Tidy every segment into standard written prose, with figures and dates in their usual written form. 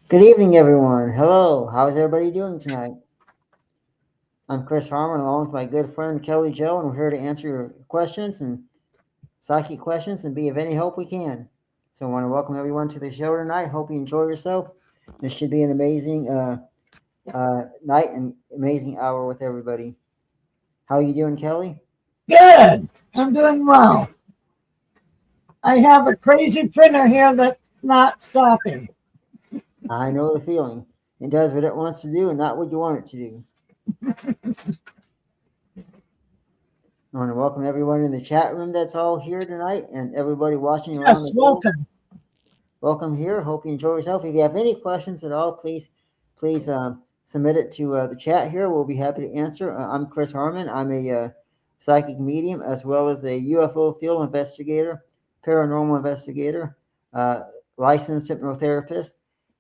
Good evening, everyone. Hello. How's everybody doing tonight? I'm Chris Harmon, along with my good friend Kelly Joe, and we're here to answer your questions and psychic questions and be of any help we can. So I want to welcome everyone to the show tonight. Hope you enjoy yourself. This should be an amazing night and amazing hour with everybody. How are you doing, Kelly? Good. I'm doing well. I have a crazy printer here that's not stopping. I know the feeling. It does what it wants to do and not what you want it to do. I want to welcome everyone in the chat room that's all here tonight and everybody watching around Yes, the globe. welcome. Welcome here. Hope you enjoy yourself. If you have any questions at all, please submit it to the chat here. We'll be happy to answer. I'm Chris Harmon. I'm a psychic medium as well as a UFO field investigator, paranormal investigator, uh, licensed hypnotherapist,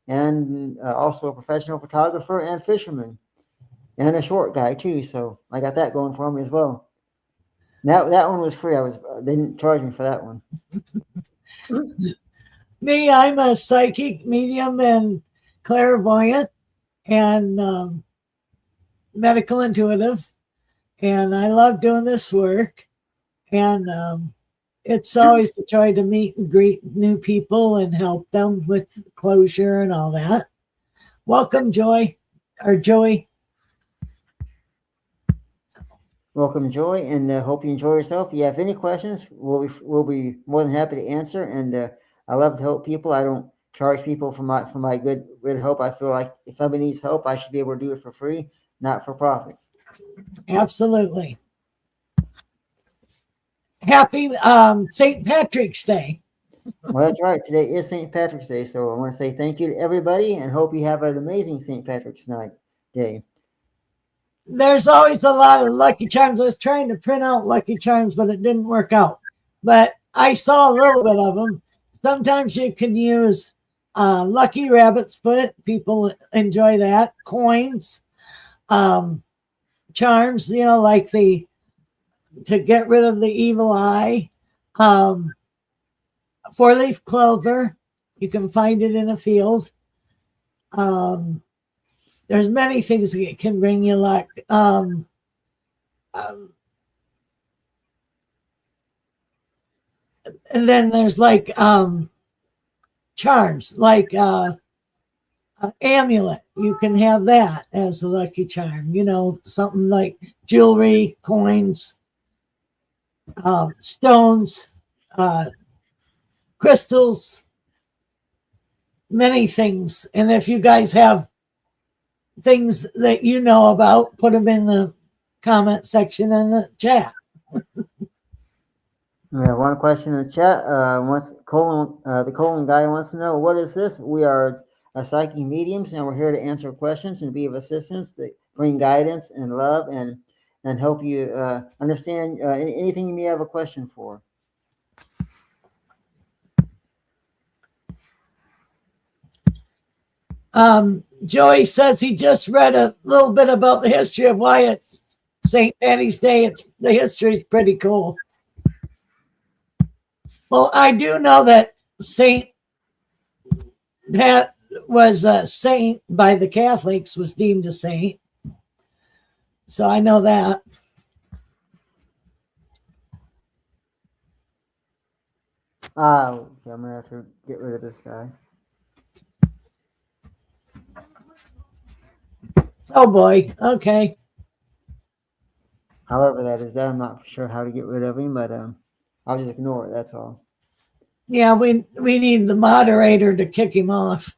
and also a professional photographer and fisherman, and a short guy too. So I got that going for me as well. That one was free. They didn't charge me for that one. Me, I'm a psychic medium and clairvoyant and medical intuitive, and I love doing this work. And it's always a joy to meet and greet new people and help them with closure and all that. Welcome, Joy or Joey. Welcome, Joy, and hope you enjoy yourself. If you have any questions, we'll be more than happy to answer. And I love to help people. I don't charge people for my good help. I feel like if somebody needs help, I should be able to do it for free, not for profit. Absolutely. Happy St. Patrick's Day. Well, that's right. Today is St. Patrick's Day, so I want to say thank you to everybody, and hope you have an amazing St. Patrick's night day. There's always a lot of Lucky Charms. I was trying to print out Lucky Charms, but it didn't work out. But I saw a little bit of them. Sometimes you can use Lucky Rabbit's Foot. People enjoy that. Coins, um, charms, like to get rid of the evil eye. Um, Four-leaf clover. You can find it in a field. Um, there's many things that can bring you luck. Um, and then there's like charms, like amulet. You can have that as a lucky charm. Something like jewelry, coins, stones, uh, crystals, many things. And if you guys have things that you know about, put them in the comment section in the chat. We have one question in the chat. The colon guy wants to know, what is this? We are psychic mediums, and we're here to answer questions and be of assistance to bring guidance and love and help you understand anything you may have a question for. Joey says he just read a little bit about the history of why it's St. Patty's Day. The history is pretty cool. Well, I do know that Saint Pat was a saint by the Catholics, was deemed a saint. So I know that. Okay, I'm gonna have to get rid of this guy. Oh boy. Okay. However that is, that I'm not sure how to get rid of him, but I'll just ignore it. That's all. Yeah, we need the moderator to kick him off.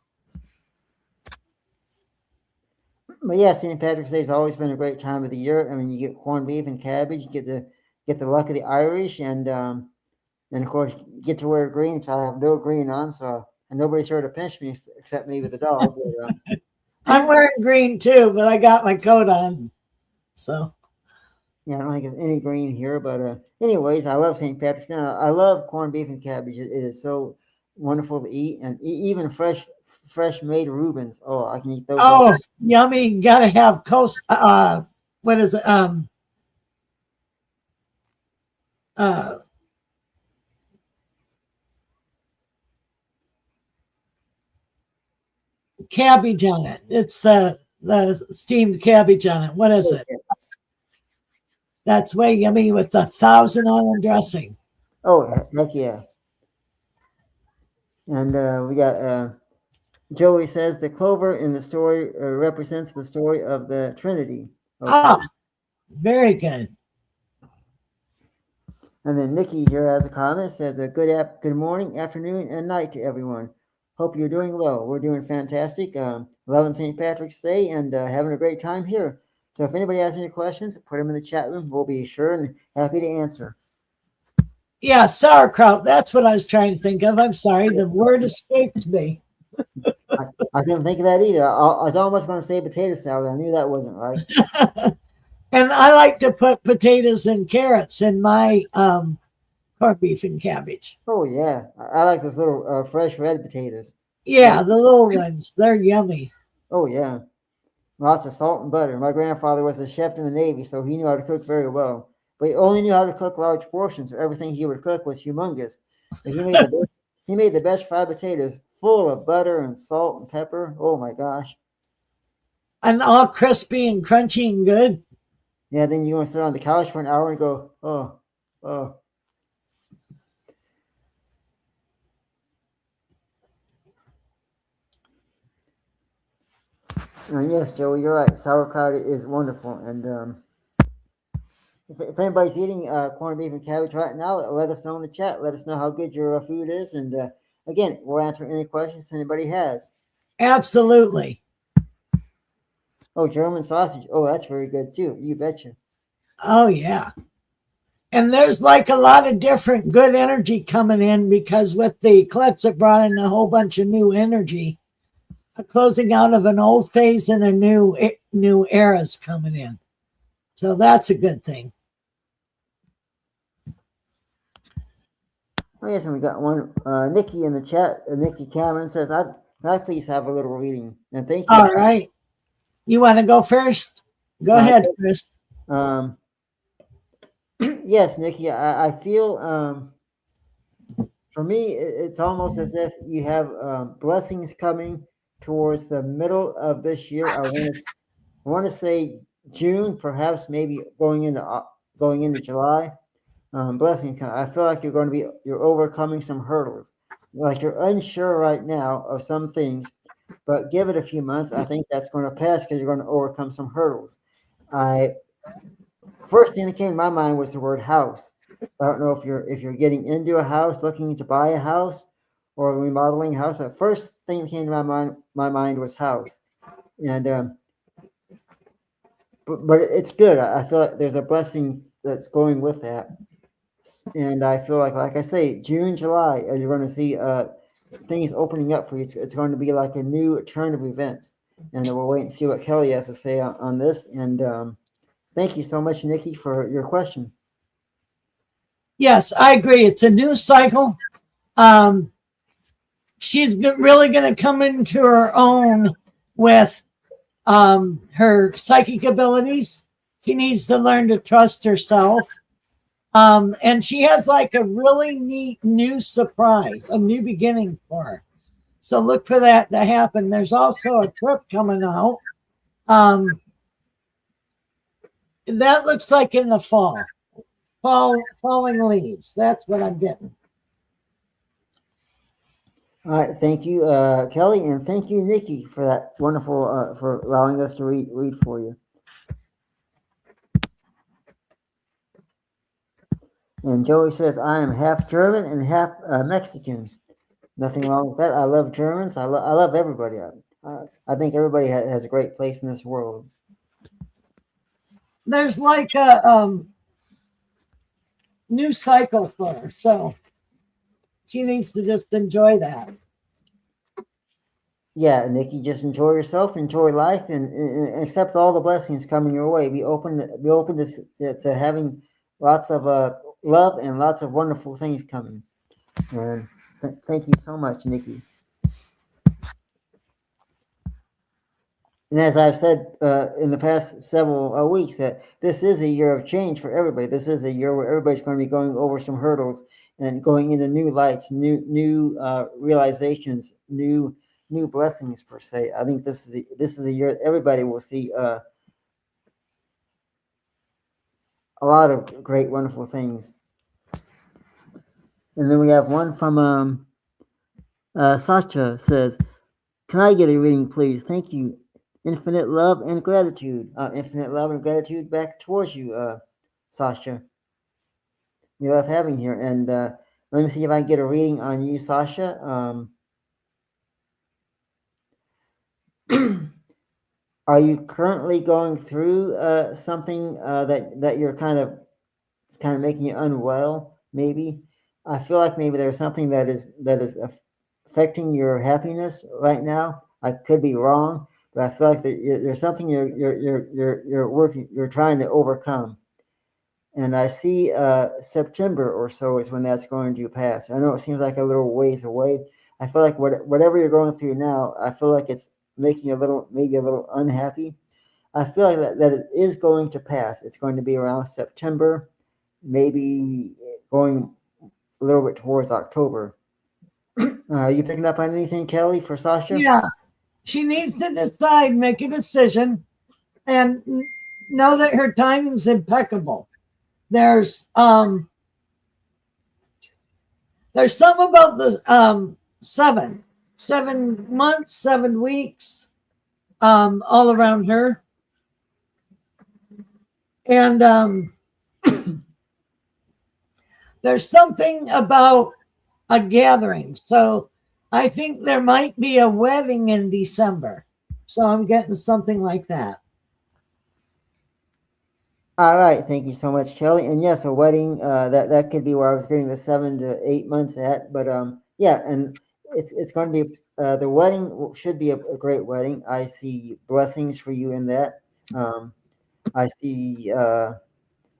But yeah, St. Patrick's Day has always been a great time of the year. I mean, you get corned beef and cabbage, you get the luck of the Irish, and of course you get to wear green. So I have no green on, and nobody's here to pinch me except maybe the dog. But, I'm wearing green too, but I got my coat on. So yeah, I don't think there's any green here. But anyways, I love St. Patrick's Day. I love corned beef and cabbage. It is so wonderful to eat, and even fresh made Reubens. Oh, I can eat those. Oh, yummy. Gotta have what is it? Uh cabbage on it. It's the steamed cabbage on it. What is Oh, it? yeah. That's way yummy with the Thousand Island dressing. Oh, heck yeah. And we got Joey says the clover in the story represents the story of the Trinity. Okay. Ah, very good. And then Nikki here has a comment, says a good morning, afternoon, and night to everyone. Hope you're doing well. We're doing fantastic. Loving St. Patrick's Day and having a great time here. So if anybody has any questions, put them in the chat room. We'll be sure and happy to answer. Yeah, sauerkraut. That's what I was trying to think of. I'm sorry. The word escaped me. I couldn't think of that either. I was almost going to say potato salad. I knew that wasn't right. And I like to put potatoes and carrots in my corned beef and cabbage. Oh, yeah. I like those little fresh red potatoes. Yeah, the little ones. They're yummy. Oh, yeah. Lots of salt and butter. My grandfather was a chef in the Navy, so he knew how to cook very well. But he only knew how to cook large portions, so everything he would cook was humongous. But he made the best fried potatoes, full of butter and salt and pepper. Oh my gosh! And all crispy and crunchy and good. Yeah, then you want to sit on the couch for an hour and go, oh, oh. And yes, Joey, you're right. Sauerkraut is wonderful, and if anybody's eating corned beef and cabbage right now, let us know in the chat. Let us know how good your food is. And again, we'll answer any questions anybody has. Absolutely. Oh, German sausage. Oh, that's very good too. You betcha. Oh, yeah. And there's like a lot of different good energy coming in because with the eclipse, it brought in a whole bunch of new energy. A closing out of an old phase and a new era's coming in. So that's a good thing. Oh, yes, and we got one. Nikki in the chat. Nikki Cameron says, "I please have a little reading." And thank you. All right. You want to go first? Go ahead, Chris. Yes, Nikki. I feel for me, it's almost as if you have blessings coming towards the middle of this year. I want to say June, perhaps maybe going into July. Blessings. I feel like you're overcoming some hurdles. Like you're unsure right now of some things, but give it a few months. I think that's going to pass because you're going to overcome some hurdles. First thing that came to my mind was the word house. I don't know if you're getting into a house, looking to buy a house, or remodeling a house. But first thing that came to my mind was house, and but it's good. I feel like there's a blessing that's going with that. And I feel like I say, June, July, you're going to see things opening up for you. It's going to be like a new turn of events. And we'll wait and see what Kelly has to say on this. And thank you so much, Nikki, for your question. Yes, I agree. It's a new cycle. She's really going to come into her own with her psychic abilities. She needs to learn to trust herself. And she has like a really neat new surprise, a new beginning for her. So look for that to happen. There's also a trip coming out. That looks like in the fall. Falling leaves. That's what I'm getting. All right, thank you, Kelly, and thank you, Nikki, for that wonderful for allowing us to read for you. And Joey says, I am half German and half Mexican. Nothing wrong with that. I love Germans. I love everybody. I think everybody has a great place in this world. There's like a new cycle for her. So she needs to just enjoy that. Yeah, Nikki, just enjoy yourself, enjoy life, and accept all the blessings coming your way. Be open to having lots of love and lots of wonderful things coming. And thank you so much, Nikki. And as I've said in the past several weeks, that this is a year of change for everybody. This is a year where everybody's going to be going over some hurdles and going into new lights, new realizations, new new blessings per se. I think this is a year everybody will see a lot of great, wonderful things. And then we have one from Sacha says, "Can I get a reading, please? Thank you. Infinite love and gratitude. Infinite love and gratitude back towards you, Sasha. We love having you here. And let me see if I can get a reading on you, Sasha. Are you currently going through something that you're it's kind of making you unwell? Maybe I feel like maybe there's something that is affecting your happiness right now. I could be wrong, but I feel like there's something you're trying to overcome. And I see September or so is when that's going to pass. I know it seems like a little ways away. I feel like whatever you're going through now, I feel like it's making you maybe a little unhappy. I feel like that it is going to pass. It's going to be around September, maybe going a little bit towards October. You picking up on anything, Kelly, for Sasha? Yeah, she needs to decide, make a decision, and know that her timing's impeccable. There's something about the 7 months, 7 weeks, all around her, and there's something about a gathering. So I think there might be a wedding in December. So I'm getting something like that. All right, thank you so much, Kelly. And yes, a wedding that could be where I was getting the 7 to 8 months at. But yeah, and it's going to be the wedding should be a great wedding. I see blessings for you in that. I see a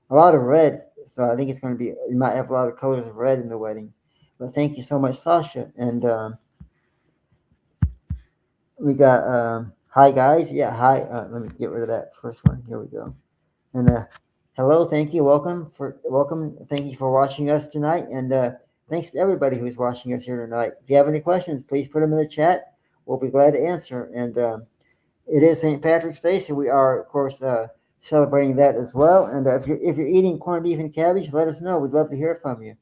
lot of red, so I think it's going to be you might have a lot of colors of red in the wedding. But thank you so much, Sasha. And we got hi guys. Yeah, hi. Let me get rid of that first one. Here we go. And hello, thank you, welcome. Thank you for watching us tonight, and thanks to everybody who's watching us here tonight. If you have any questions, please put them in the chat. We'll be glad to answer. And it is St. Patrick's Day, so we are, of course, celebrating that as well. And if you're eating corned beef and cabbage, let us know. We'd love to hear from you.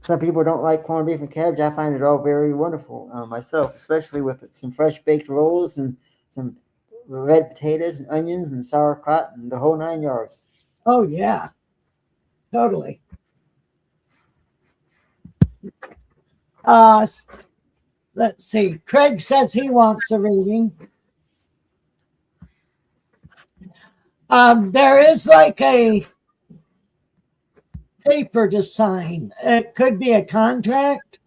Some people don't like corned beef and cabbage. I find it all very wonderful myself, especially with some fresh baked rolls and some red potatoes and onions and sauerkraut and the whole 9 yards. Oh, yeah, totally. Let's see. Craig says he wants a reading. There is like a paper to sign. It could be a contract.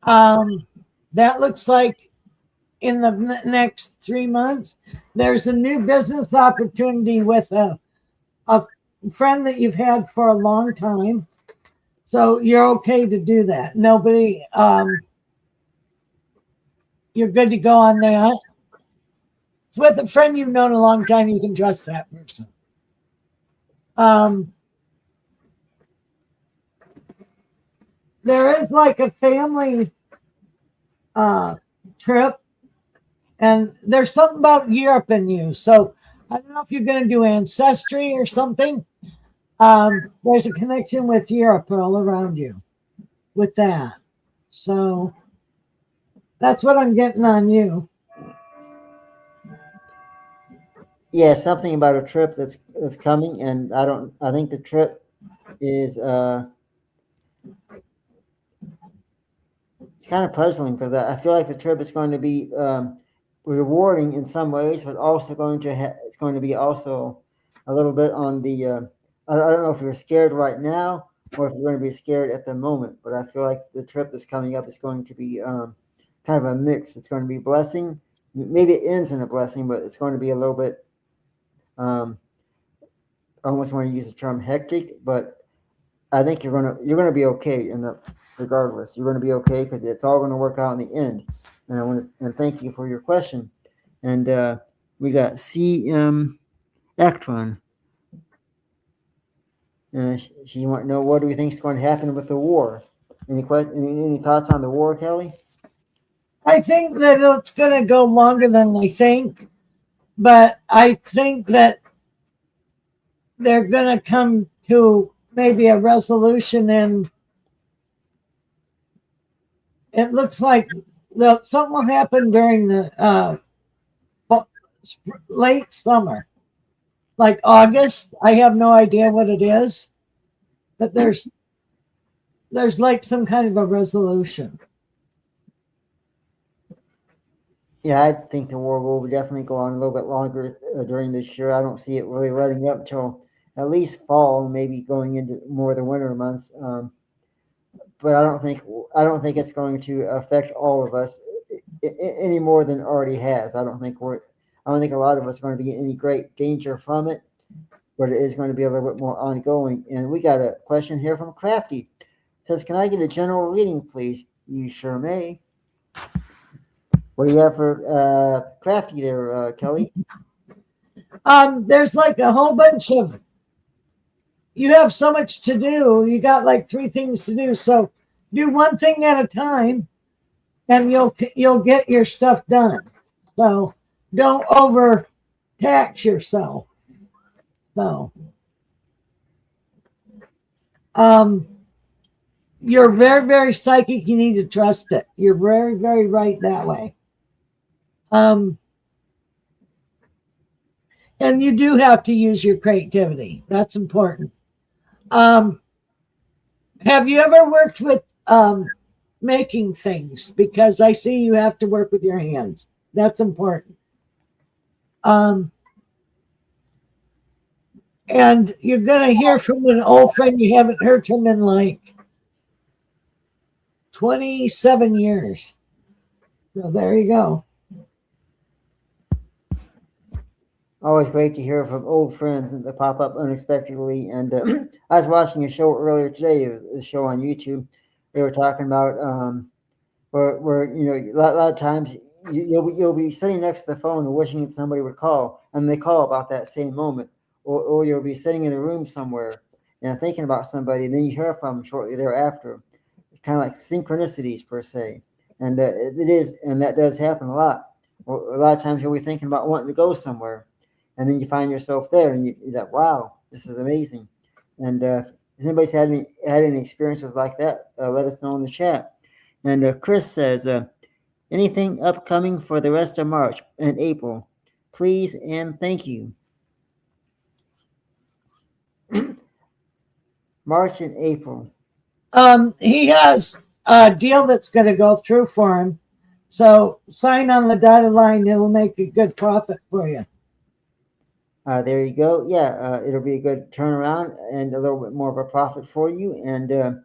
That looks like in the next 3 months, there's a new business opportunity with a friend that you've had for a long time. So you're okay to do that. Nobody, you're good to go on that. It's with a friend you've known a long time. You can trust that person. There is like a family trip, and there's something about Europe in you. So I don't know if you're going to do ancestry or something. There's a connection with Europe all around you with that. So that's what I'm getting on you. Yeah, something about a trip that's coming, and I think the trip is it's kind of puzzling because I feel like the trip is going to be rewarding in some ways, but also it's going to be also a little bit on the I don't know if you're scared right now or if you're going to be scared at the moment, but I feel like the trip that's coming up is going to be kind of a mix. It's going to be blessing. Maybe it ends in a blessing, but it's going to be a little bit I almost want to use the term hectic, but I think you're gonna be okay regardless. You're gonna be okay because it's all gonna work out in the end. And I want to thank you for your question. And we got CM Actron. She want to know what do we think is going to happen with the war? Any thoughts on the war, Kelly? I think that it's going to go longer than they think, but I think that they're going to come to maybe a resolution, and it looks like something will happen during the late summer, like August. I have no idea what it is, but there's like some kind of a resolution. Yeah, I think the war will definitely go on a little bit longer during this year. I don't see it really letting up till at least fall, maybe going into more of the winter months. But I don't think it's going to affect all of us any more than it already has. I don't think a lot of us are going to be in any great danger from it, but it is going to be a little bit more ongoing. And we got a question here from Crafty. It says, "Can I get a general reading, please?" You sure may. What do you have for Crafty there, Kelly? There's like a whole bunch of, you have so much to do. You got like 3 things to do. So do one thing at a time and you'll get your stuff done. So don't overtax yourself. So you're very, very psychic. You need to trust it. You're very, very right that way. And you do have to use your creativity. That's important. Have you ever worked with making things? Because I see you have to work with your hands. That's important. And you're going to hear from an old friend you haven't heard from in like 27 years. So there you go. Always great to hear from old friends that pop up unexpectedly. And I was watching a show earlier today, a show on YouTube. They were talking about where a lot of times you'll be sitting next to the phone and wishing that somebody would call, and they call about that same moment, or you'll be sitting in a room somewhere and thinking about somebody, and then you hear from them shortly thereafter. It's kind of like synchronicities per se, and it is, and that does happen a lot. A lot of times you'll be thinking about wanting to go somewhere, and then you find yourself there, and you're like, wow, this is amazing. And if anybody's had any experiences like that, let us know in the chat. And Chris says, anything upcoming for the rest of March and April, please and thank you. March and April. He has a deal that's going to go through for him. So sign on the dotted line. It'll make a good profit for you. There you go. Yeah, it'll be a good turnaround and a little bit more of a profit for you. And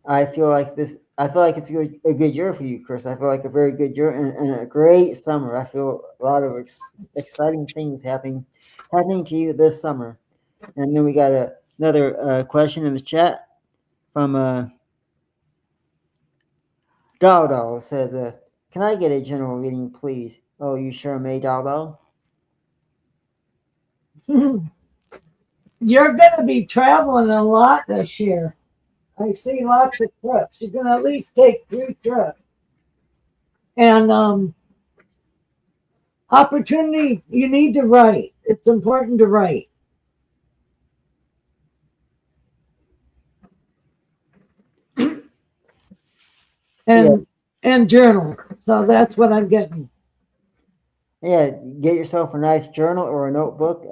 I feel like it's a good year for you, Chris. I feel like a very good year and a great summer. I feel a lot of exciting things happening to you this summer. And then we got another question in the chat from Dow. It says, can I get a general reading, please? Oh, you sure may, Dow. You're going to be traveling a lot this year. I see lots of trips. You're going to at least take 3 trips. And opportunity, you need to write. It's important to write. And journal. So that's what I'm getting. Yeah, get yourself a nice journal or a notebook,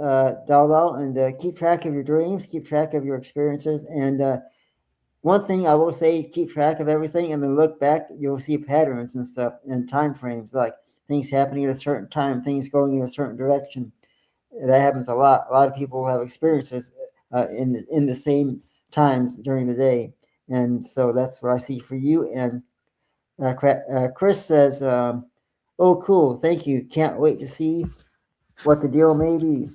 Dal, and keep track of your dreams, keep track of your experiences. And one thing I will say, keep track of everything, and then look back, you'll see patterns and stuff and time frames, like things happening at a certain time, things going in a certain direction. That happens a lot. A lot of people have experiences in the same times during the day. And so that's what I see for you. And Chris says, oh, cool. Thank you. Can't wait to see what the deal may be.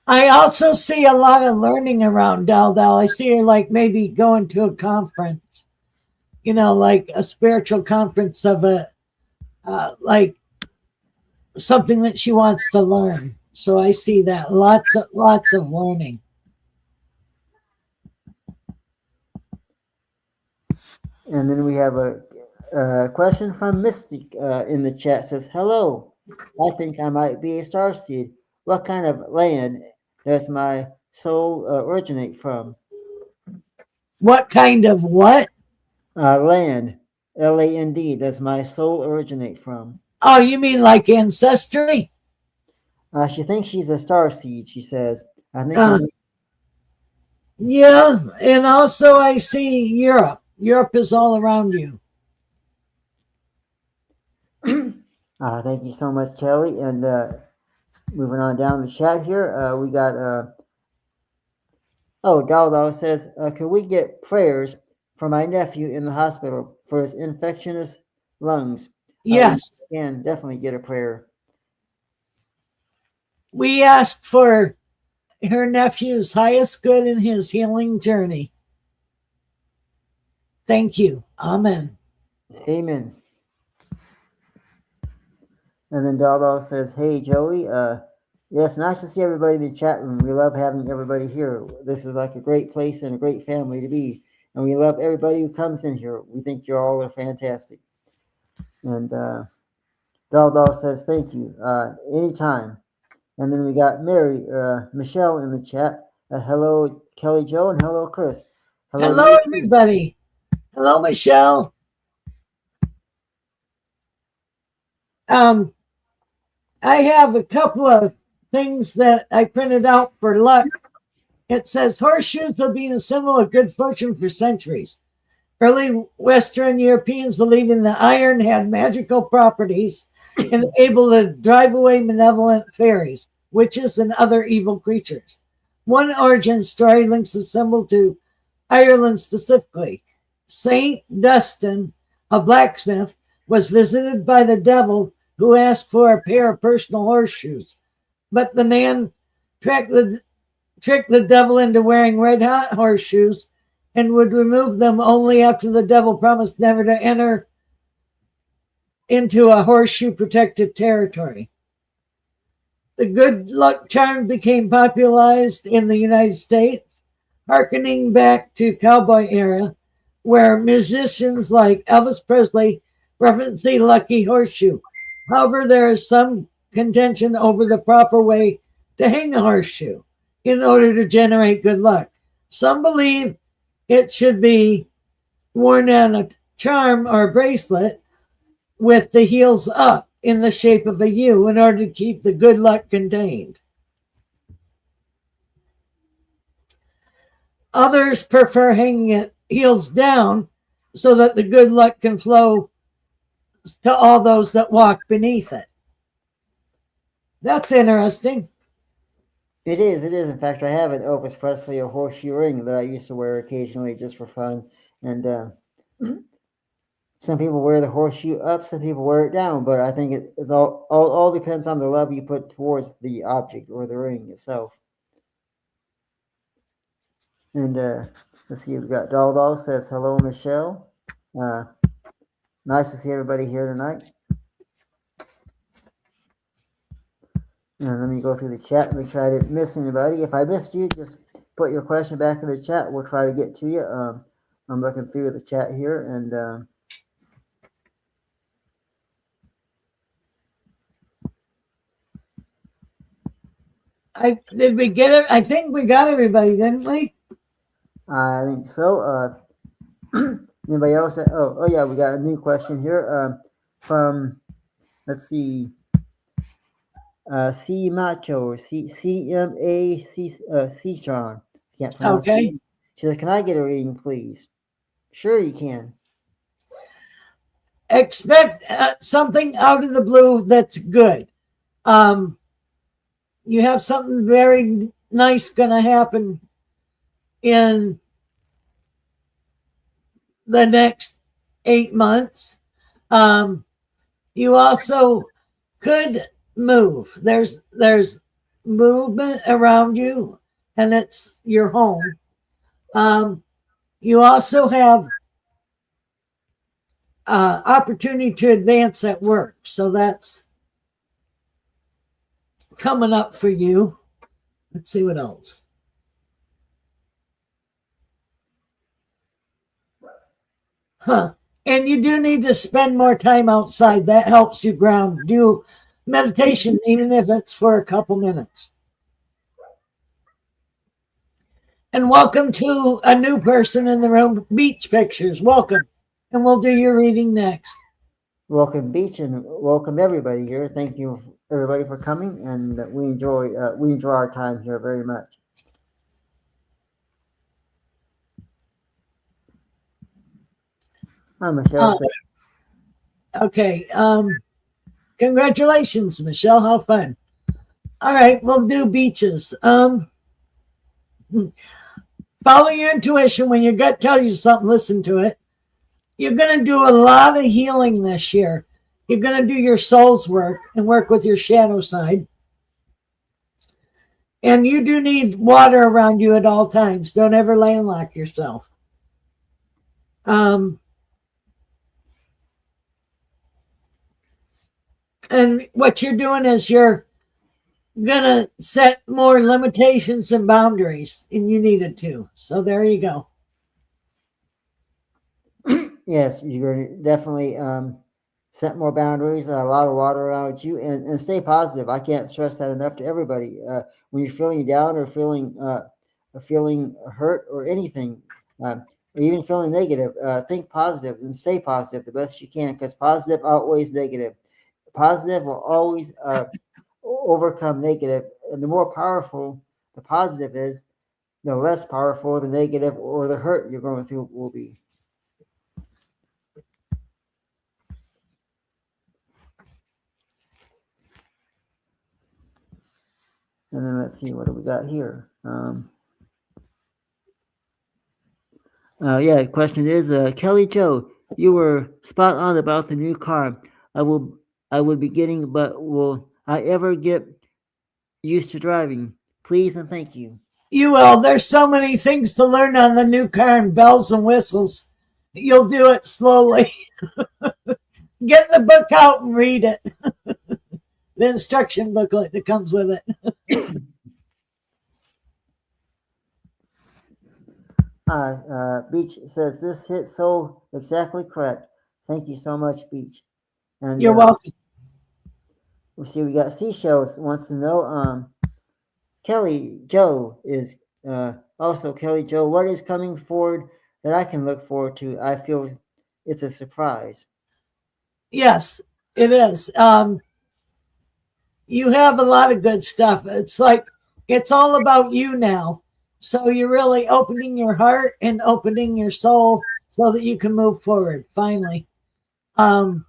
I also see a lot of learning around Dal. I see her like maybe going to a conference, like a spiritual conference of like something that she wants to learn. So I see that lots of learning. And then we have a question from Mystic in the chat. Says, "Hello, I think I might be a starseed. What kind of land does my soul originate from?" What kind of what? Land, land, does my soul originate from? Oh, you mean like ancestry? She thinks she's a starseed. She says, "I think Uh, I'm." yeah, and also I see Europe. Europe is all around you. Thank you so much, Kelly. And moving on down the chat here, we got Daldo says, "Could we get prayers for my nephew in the hospital for his infectious lungs?" We Yes, can definitely get a prayer. we ask for her nephew's highest good in his healing journey. Thank you. Amen. Amen. And then Daldo says, "Hey, Joey, yes, nice to see everybody in the chat room. We love having everybody here. This is like a great place and a great family to be. And we love everybody who comes in here. We think you all are fantastic." And Daldo says, "Thank you. Anytime." And then we got Michelle in the chat. Hello, Kelly Joe, and hello, Chris. Hello, Hello, everybody. Hello, Michelle. I have a couple of things that I printed out for luck. It says horseshoes have been a symbol of good fortune for centuries. Early Western Europeans believing the iron had magical properties and able to drive away malevolent fairies, witches, and other evil creatures. One origin story links the symbol to Ireland specifically. Saint Dunstan, a blacksmith, was visited by the devil who asked for a pair of personal horseshoes. But the man tricked the devil into wearing red hot horseshoes and would remove them only after the devil promised never to enter into a horseshoe protected territory. The good luck charm became popularized in the United States, harkening back to cowboy era, where musicians like Elvis Presley referenced the lucky horseshoe. However, there is some contention over the proper way to hang a horseshoe in order to generate good luck. Some believe it should be worn on a charm or bracelet with the heels up in the shape of a U in order to keep the good luck contained. Others prefer hanging it heels down so that the good luck can flow to all those that walk beneath it. That's interesting. It is. It is. In fact, I have an Elvis Presley a horseshoe ring that I used to wear occasionally just for fun. And some people wear the horseshoe up, some people wear it down. But I think it's all depends on the love you put towards the object or the ring itself. And let's see, we've got Doll says, "Hello, Michelle. Nice to see everybody here tonight." And let me go through the chat. Let me try to miss anybody. If I missed you, just put your question back in the chat. We'll try to get to you. I'm looking through the chat here, and Did we get it? I think we got everybody, didn't we? I think so. Anybody else? Oh yeah, we got a new question here from, let's see, C Macho, C Sean. Can't pronounce Okay. it. She said, "Can I get a reading, please?" Sure, you can. Expect something out of the blue that's good. You have something very nice going to happen in the next 8 months. You also could move. There's movement around you, and it's your home. You also have opportunity to advance at work, so that's coming up for you. Let's see what else. Huh. And you do need to spend more time outside. That helps you ground. Do meditation, even if it's for a couple minutes. And welcome to a new person in the room, Beach Pictures. Welcome. And we'll do your reading next. Welcome, Beach, and welcome everybody here. Thank you, everybody, for coming, and we enjoy our time here very much. Hi, Michelle. Okay. Congratulations, Michelle. How fun. All right, we'll do beaches. Follow your intuition. When your gut tells you something, listen to it. You're going to do a lot of healing this year. You're going to do your soul's work and work with your shadow side. And you do need water around you at all times. Don't ever landlock yourself. And what you're doing is you're going to set more limitations and boundaries, and you needed to. So there you go. Yes, you're going to definitely set more boundaries, a lot of water around you, and stay positive. I can't stress that enough to everybody. When you're feeling down or feeling hurt or anything, or even feeling negative, think positive and stay positive the best you can, because positive outweighs negative. Positive will always overcome negative, and the more powerful the positive is, the less powerful the negative or the hurt you're going through will be. And then let's see, what do we got here? Yeah, question is, Kelly Joe, you were spot on about the new car. I would be getting, but will I ever get used to driving? Please and thank you. You will. There's so many things to learn on the new car and bells and whistles. You'll do it slowly. Get the book out and read it. The instruction booklet that comes with it. Beach says this hit so exactly correct. Thank you so much, Beach. And you're welcome. We see we got Seashells wants to know. Kelly Joe is also Kelly Joe. What is coming forward that I can look forward to? I feel it's a surprise. Yes, it is. You have a lot of good stuff. It's like it's all about you now. So you're really opening your heart and opening your soul so that you can move forward finally. And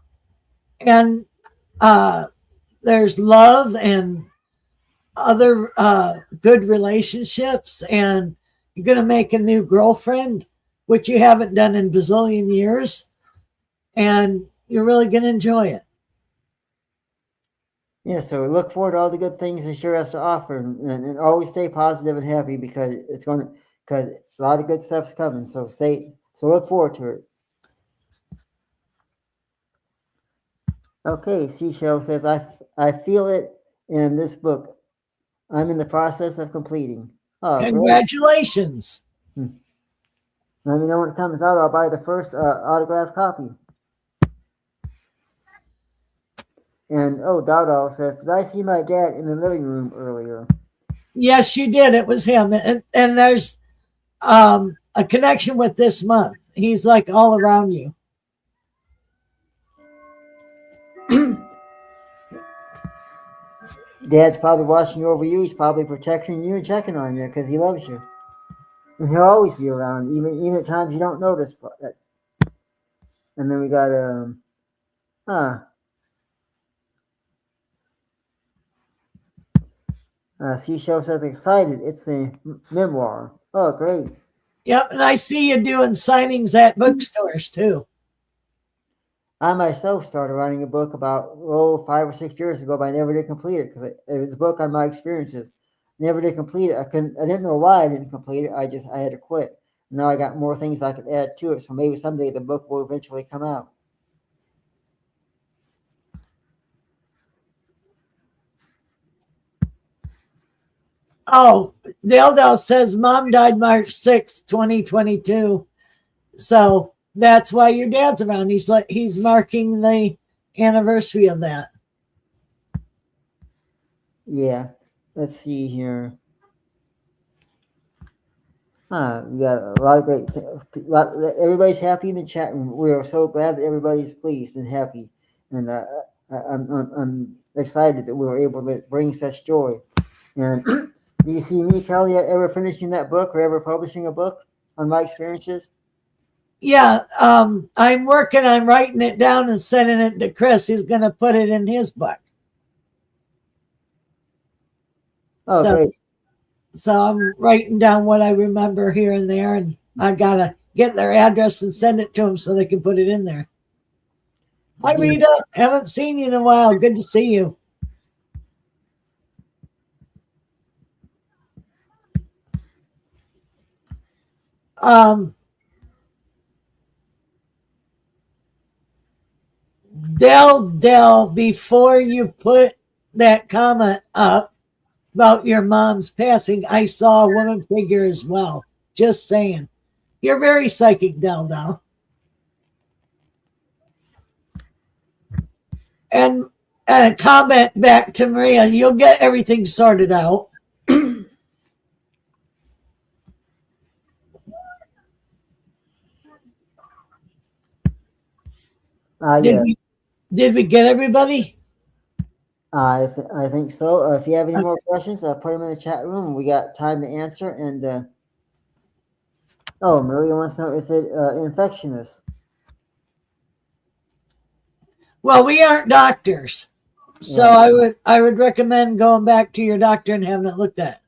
there's love and other good relationships, and you're going to make a new girlfriend, which you haven't done in bazillion years, and you're really going to enjoy it. Yeah, so look forward to all the good things this year has to offer, and always stay positive and happy, because because a lot of good stuff's coming. So look forward to it. Okay, Seashell says, I feel it in this book. I'm in the process of completing. Oh, congratulations. Let me know when it comes out. I'll buy the first autographed copy. And Dowdall says, did I see my dad in the living room earlier? Yes, you did. It was him. And there's a connection with this month. He's like all around you. Dad's probably watching over you. He's probably protecting you and checking on you because he loves you. And he'll always be around, even at times you don't notice. And then we got Seashell says, excited. It's a memoir. Oh, great. Yep, and I see you doing signings at bookstores too. I myself started writing a book about 5 or 6 years ago, but I never did complete it because it was a book on my experiences. Never did complete it. I didn't know why I didn't complete it. I had to quit. Now I got more things I could add to it, so maybe someday the book will eventually come out. Oh, Dale says mom died March 6th, 2022. So That's why your dad's around. He's marking the anniversary of that. Yeah. Let's see here. We got a lot of great. Everybody's happy in the chat room. We are so glad that everybody's pleased and happy, and I'm excited that we were able to bring such joy. And do you see me, Kelly, ever finishing that book or ever publishing a book on my experiences? Yeah, I'm working on writing it down and sending it to Chris. He's going to put it in his book. Oh, So, great. so I'm writing down what I remember here and there, and I gotta get their address and send it to them so they can put it in there. Hi, Rita. Haven't seen you in a while. Good to see you. Dell, before you put that comment up about your mom's passing, I saw a woman figure as well. Just saying. You're very psychic, Dell. And comment back to Maria. You'll get everything sorted out. Yeah. Did we get everybody? I think so. If you have any more questions, put them in the chat room. We got time to answer. And oh, Maria wants to know: is it infectious? Well, we aren't doctors, so Yeah. I would recommend going back to your doctor and having it looked at.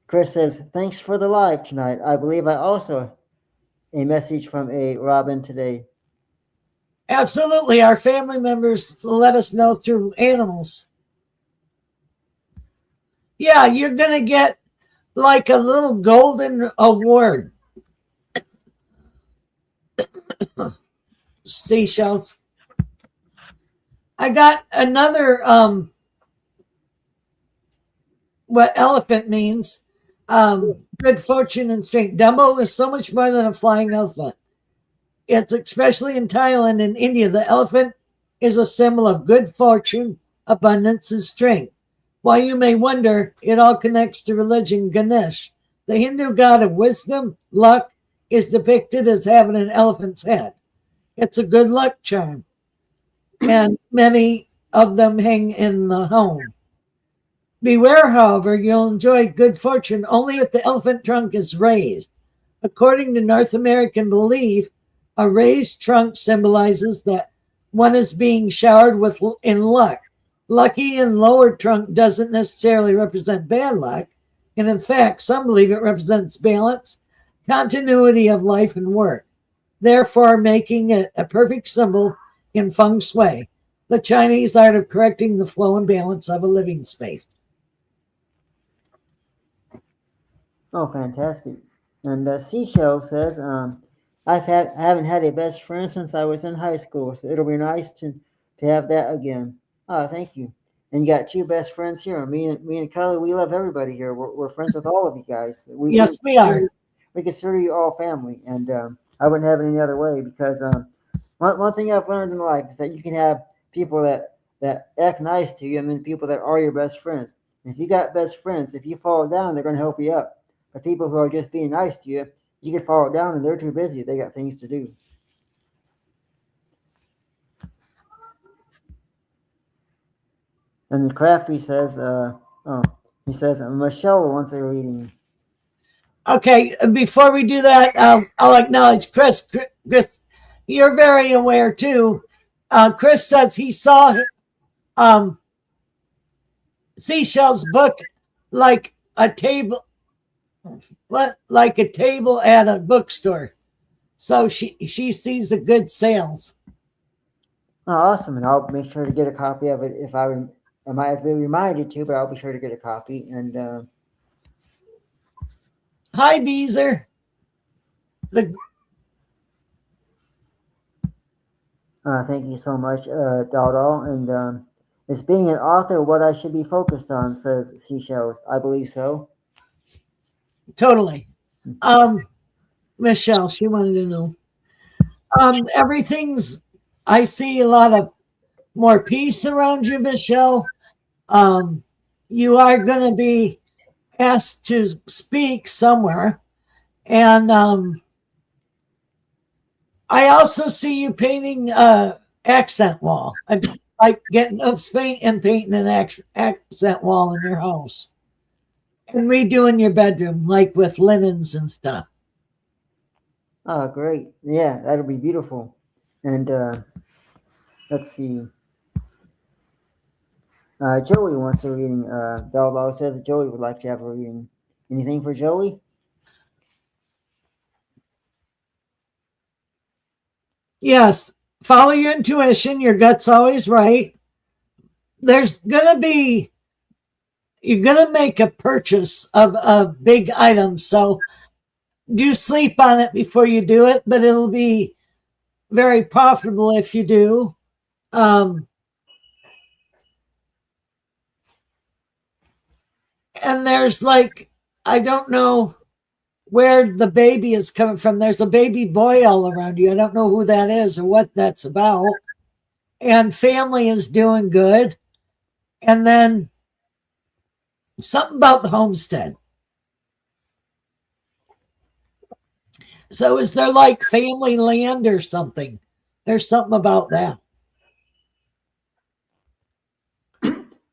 Chris says, thanks for the live tonight. I believe I also a message from a Robin today. Absolutely. Our family members let us know through animals. Yeah, you're going to get like a little golden award. Seashells. I got another what elephant means. Good fortune and strength. Dumbo is so much more than a flying elephant. It's especially in Thailand and India. The elephant is a symbol of good fortune, abundance, and strength. While you may wonder, it all connects to religion. Ganesh, the Hindu god of wisdom, luck, is depicted as having an elephant's head. It's a good luck charm, and many of them hang in the home. Beware, however, you'll enjoy good fortune only if the elephant trunk is raised. According to North American belief, a raised trunk symbolizes that one is being showered with in luck. Lucky and lower trunk doesn't necessarily represent bad luck, and in fact, some believe it represents balance, continuity of life and work, therefore making it a perfect symbol in feng shui, the Chinese art of correcting the flow and balance of a living space. Oh, fantastic. And Seashell says, I haven't had a best friend since I was in high school, so it'll be nice to have that again. Oh, thank you. And you got two best friends here. Me and Kelly, we love everybody here. We're friends with all of you guys. Yes, we are. We consider you all family, and I wouldn't have it any other way because one thing I've learned in life is that you can have people that act nice to you, and then people that are your best friends. And if you got best friends, if you fall down, they're going to help you up. But people who are just being nice to you, you can fall down and they're too busy. They got things to do. And Crafty says, he says, Michelle wants a reading. Okay, before we do that, I'll acknowledge Chris. Chris, you're very aware too. Chris says he saw Seashell's book like a table at a bookstore. So she sees the good sales. Oh, awesome. And I'll make sure to get a copy of it if I might have to be reminded to, but I'll be sure to get a copy. And hi, Beezer. Thank you so much, Dawdall. And Is being an author what I should be focused on? Says Seashells. I believe so. Totally. Michelle, she wanted to know. Everything's, I see a lot of more peace around you, Michelle. Um, you are going to be asked to speak somewhere. And I also see you painting accent wall. I like getting Oops paint and painting an accent wall in your house and redoing your bedroom, like with linens and stuff. Oh, great. Yeah, that'll be beautiful. And let's see. Joey wants a reading. The outlaw says that Joey would like to have a reading. Anything for Joey? Yes, follow your intuition. Your gut's always right. There's going to be, you're going to make a purchase of a big item. So do sleep on it before you do it, but it'll be very profitable if you do. And there's like, I don't know where the baby is coming from. There's a baby boy all around you. I don't know who that is or what that's about. And family is doing good. And then something about the homestead. So is there like family land or something? There's something about that.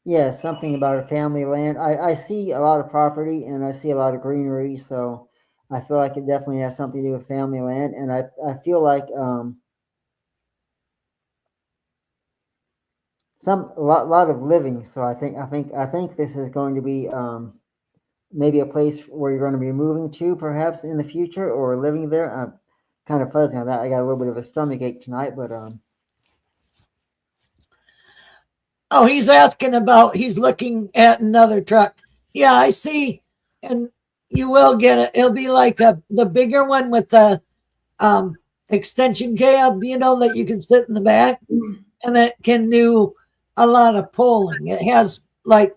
Yeah, something about a family land. I see a lot of property and I see a lot of greenery, so I feel like it definitely has something to do with family land. And I feel like a lot of living. So I think this is going to be maybe a place where you're going to be moving to, perhaps in the future, or living there. I'm kind of fuzzy on that. I got a little bit of a stomach ache tonight, but Oh, he's asking about, he's looking at another truck. Yeah, I see. And you will get it. It'll be like the bigger one with the extension cab, that you can sit in the back and it can do a lot of pulling. It has like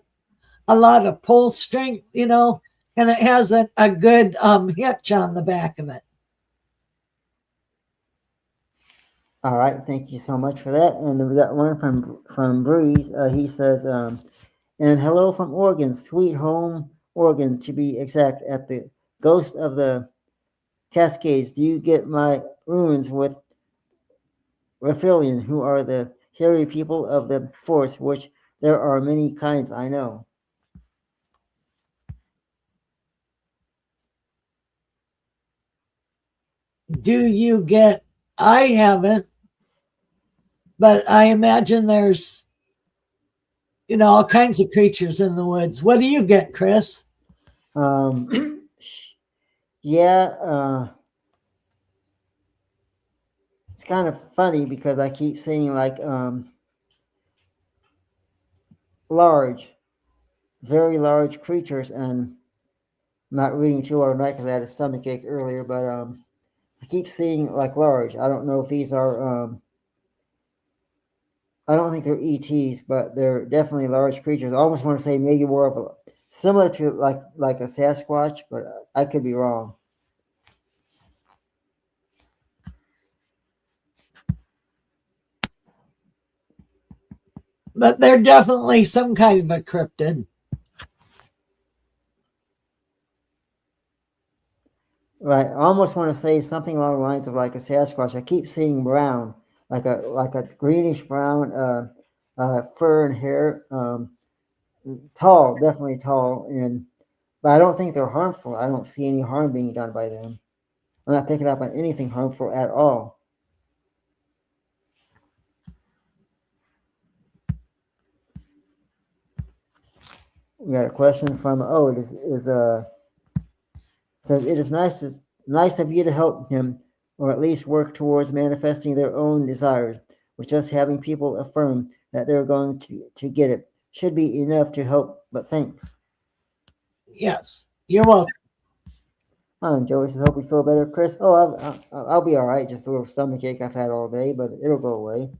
a lot of pull strength, and it has a good hitch on the back of it. all right, thank you so much for that. And we got one from Breeze. He says, and hello from Oregon, sweet home Oregon to be exact, at the Ghost of the Cascades. Do you get my runes with Raphelion, who are the hairy people of the forest, which there are many kinds, I know. Do you get, I haven't, but I imagine there's, all kinds of creatures in the woods. What do you get, Chris? Yeah, it's kind of funny because I keep seeing like large, very large creatures, and I'm not reading too hard tonight because I had a stomach ache earlier, but I keep seeing like large. I don't know if these are I don't think they're ETs, but they're definitely large creatures. I almost want to say maybe more of a similar to like a Sasquatch, but I could be wrong. But they're definitely some kind of a cryptid. Right. I almost want to say something along the lines of like a Sasquatch. I keep seeing brown, like a greenish brown fur and hair. Tall, definitely tall, but I don't think they're harmful. I don't see any harm being done by them. I'm not picking up on anything harmful at all. We got a question from says it is nice of you to help him, or at least work towards manifesting their own desires. With just having people affirm that they're going to get it should be enough to help. But thanks. Yes, you're welcome. Joey says, hope you feel better, Chris. Oh, I'll be all right. Just a little stomach ache I've had all day, but it'll go away.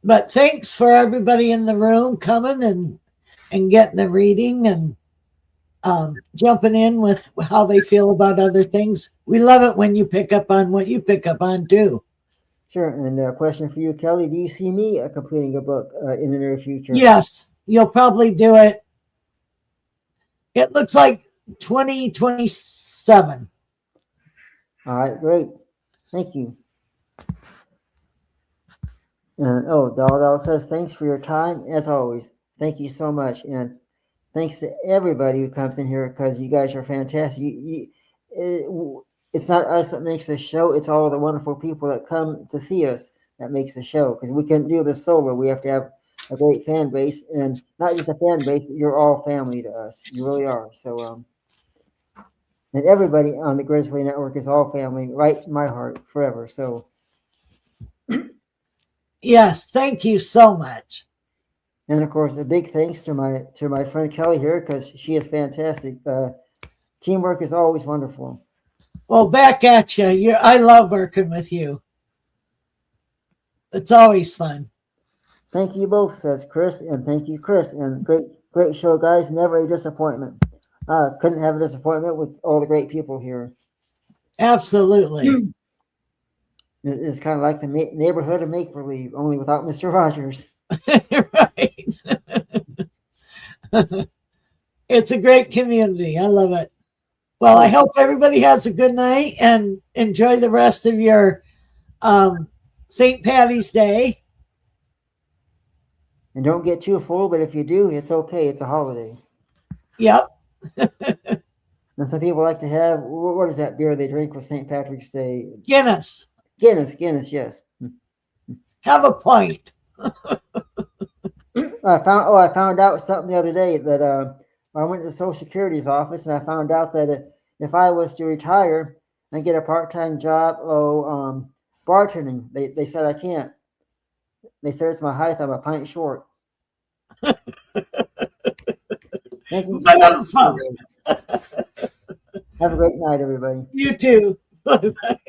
But thanks for everybody in the room coming and getting a reading and jumping in with how they feel about other things. We love it when you pick up on what you pick up on too. Sure. And a question for you, Kelly. Do you see me completing a book in the near future? Yes, you'll probably do it. It looks like 2027. All right, great. Thank you. Doll says, thanks for your time, as always. Thank you so much. And thanks to everybody who comes in here because you guys are fantastic. It's not us that makes the show. It's all the wonderful people that come to see us that makes the show because we can't do this solo. We have to have a great fan base, and not just a fan base, but you're all family to us. You really are. So, and everybody on the Grizzly Network is all family, right in my heart, forever. So, yes, thank you so much. and of course, a big thanks to my friend Kelly here because she is fantastic. Teamwork is always wonderful. Well, back at you. I love working with you. It's always fun. Thank you both, says Chris, and thank you, Chris, and great show, guys. Never a disappointment. Couldn't have a disappointment with all the great people here. Absolutely. It's kind of like the neighborhood of make believe, only without Mr. Rogers. Right. It's a great community. I love it. Well, I hope everybody has a good night and enjoy the rest of your St. Patty's Day. And don't get too full, but if you do, it's okay. It's a holiday. Yep. And some people like to have, what is that beer they drink with St. Patrick's Day? Guinness. Guinness, yes. Have a pint. I found out something the other day that I went to the Social Security's office and I found out that if I was to retire and get a part-time job bartending, they said I can't. They said it's my height. I'm a pint short. Thank you. Have a great night, everybody. You too. Bye-bye.